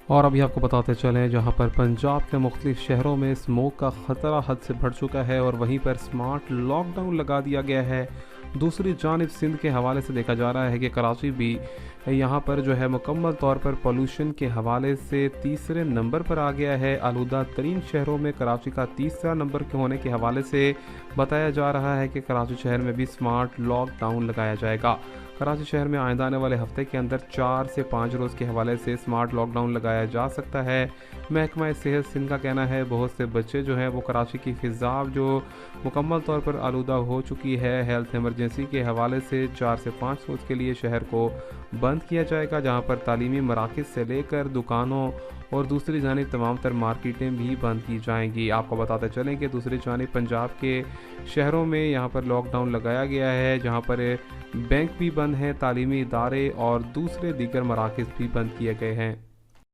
اور ابھی آپ کو بتاتے چلیں جہاں پر پنجاب کے مختلف شہروں میں اسموک کا خطرہ حد سے بڑھ چکا ہے اور وہیں پر سمارٹ لاک ڈاؤن لگا دیا گیا ہے، دوسری جانب سندھ کے حوالے سے دیکھا جا رہا ہے کہ کراچی بھی یہاں پر جو ہے مکمل طور پر پولوشن کے حوالے سے تیسرے نمبر پر آ گیا ہے۔ آلودہ ترین شہروں میں کراچی کا تیسرا نمبر کے ہونے کے حوالے سے بتایا جا رہا ہے کہ کراچی شہر میں بھی سمارٹ لاک ڈاؤن لگایا جائے گا۔ کراچی شہر میں آئندہ آنے والے ہفتے کے اندر 4 سے 5 روز کے حوالے سے سمارٹ لاک ڈاؤن لگایا جا سکتا ہے۔ محکمہ صحت سندھ کا کہنا ہے بہت سے بچے جو ہیں وہ کراچی کی فضا جو مکمل طور پر آلودہ ہو چکی ہے، ہیلتھ ایمرجنسی کے حوالے سے 4 سے 5 روز کے لیے شہر کو بند کیا جائے گا، جہاں پر تعلیمی مراکز سے لے کر دکانوں اور دوسری جانب تمام تر مارکیٹیں بھی بند کی جائیں گی۔ آپ کو بتاتے چلیں کہ دوسری جانب پنجاب کے شہروں میں یہاں پر لاک ڈاؤن لگایا گیا ہے، جہاں پر بینک بھی بند ہیں، تعلیمی ادارے اور دوسرے دیگر مراکز بھی بند کیے گئے ہیں۔